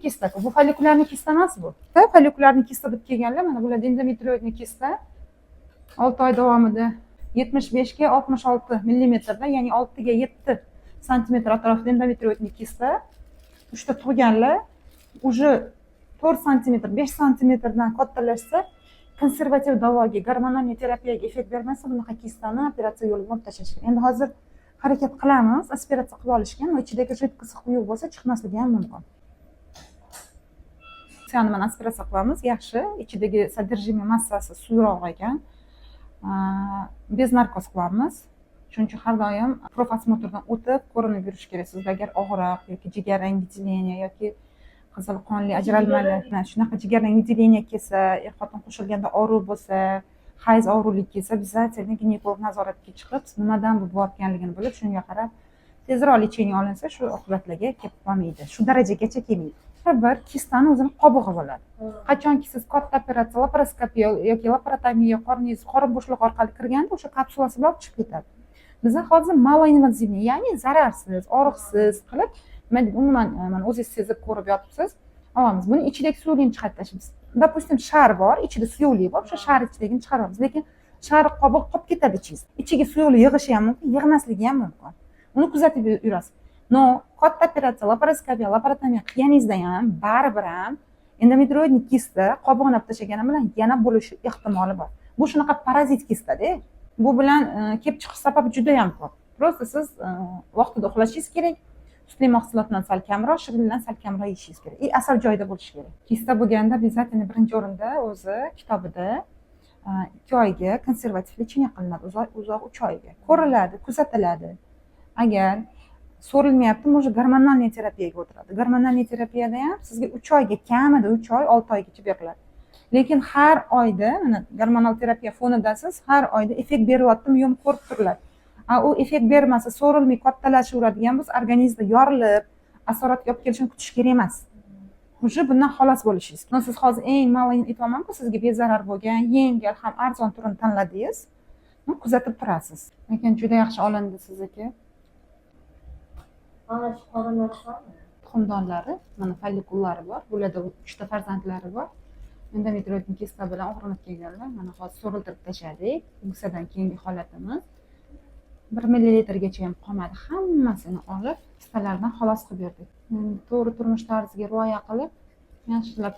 kista. Bu follikulyarni kista emas bu. Follikulyarni kista deb kelganlar, mana bular endometrioidni kista. 6 oy davomida 75 ga 66 millimetrda, ya'ni 6 ga 7 santimetr atrofida endometrioidni kista. Uchta tug'ganlar уже 4 santimetr, 5 santimetrdan kattalashsa, konservativ davoga, gormonal terapiyaga effekt bermasa, bunaqa kistani operatsiya yo'li bilan tashlash kerak. Endi hozir harakat qilamiz, operatsiya qilib olishgan, va ichidagi jiddiy quyuq bo'lsa chiqmasligi ham mumkin. Seni mana operatsiya qilamiz, yaxshi, ichidagi sodержимое massasi suyroq ekan. Bez narkoz qilamiz. Shuning uchun har doim profosmotrdan o'tib ko'rinib yurish kerak. Sizda agar og'riq yoki jigarrang выделение yoki qizil qonli ajralmalar, shunaqa jigarrang выделение kelsa, xotin qo'shilganda og'riq bo'lsa, hayz og'riqlik kelsa, biz ginekolog nazoratga chiqib, nimadan bu bo'layotganligini bilib, shunga qarab tezroq lecheniya olinsa, shu oqibatlarga kelib qolmaydi. Shu darajagacha kelmaydi. Bir kistani o'zini qobig'i bo'ladi. Qachonki siz katta operatsiya, laparoskopiya yoki laparotomiya qorningiz qorin bo'shlig'i orqali kirganda, o'sha kapsulasi bilan chiqib ketadi. Bizda hozir maloinvazivniy, ya'ni zararsiz, og'riqsiz qilib, umuman mana o'zingiz sezib ko'rib yotibsiz. Olamiz. Buni ichidagi suyuqlikni chiqarib tashlaymiz. Допустим, shar bor, ichida suyuqlik bor, o'sha shar ichidagini chiqaramiz. Lekin shar qobiq qolib ketadi ichingizda. Ichiga suyuqlik yig'ishi ham mumkin, yig'masligi ham mumkin. Uni kuzatib yurasiz. No, katta operatsiya, laparoskopiya, laparotomiya qilganingizda ham baribir ham endometrioidni kista qobig'ini olib tashlagani bilan yana bo'lishi ehtimoli bor. Bu shunaqa parazit kista-da. Bu bilan kelib chiqish sababi juda ham ko'p. Просто siz vaqtida uxlashingiz kerak. Sutli mahsulotdan sal kamroq, shirindan sal kamroq yeyishingiz kerak. Asab joyida bo'lishi kerak. Kista bo'lganda обязательно birinchi o'rinda o'zi kitobida 2 oyga konservativ lecheniya qilinadi, uzoq 3 oyga. Ko'riladi, kuzatiladi. Agar so'rilmayapti, o'sha gormonal terapiyaga o'tiradi. Gormonal terapiyada ham sizga 3 oyga, kamida 3 oy, 6 oygacha beriladi. Lekin har oyda, mana gormonal terapiya fonidasiz, har oyda effekt beryaptimi, yo'q ko'rib turiladi. U effekt bermasa, so'rilmay kattalashaveradigan bo'lsa, organizmda yorilib, asoratga olib kelishini kutish kerak emas. O'sha bundan xalos bo'lishingiz. Siz hozir eng ma'lum aytmoqmanku, sizga bezarar bo'lgan, yengil ham arzon turini tanladingiz. Kuzatib turasiz. Lekin juda yaxshi olindi sizniki. Ana shu qorinlar tuxumdonlari, mana follikullari bor. Bularda 3 ta farzandlari bor. Endometrioidni kista bilan og'rinib kelganlar. Mana hozir so'riltirib tashladik. Buksadan keyingi holatimiz 1 millilitrgacha ham qolmadi. Hammasini olib, kistalardan xalos qilib berdik. To'g'ri turmush tarziga rioya qilib, yaxshilab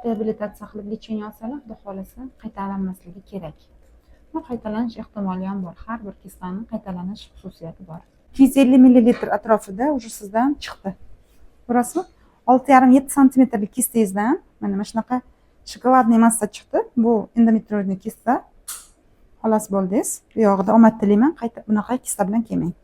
reabilitatsiya qilib lecheniya olsalar, xudo xolasa qaytalanmasligi kerak. Bu qaytalanish ehtimoli ham bor. Har bir kistaning qaytalanish xususiyati bor. 250 millilitr atrofida уже sizdan chiqdi. Ko'rasizmi? 6,5-7 santimetrlik kistangizdan mana shunaqa shokoladniy massa chiqdi. Bu endometrioidni kista. Xalos bo'ldingiz. Bu yog'ida omad tilayman. Qayta bunaqa kista bilan kelmang.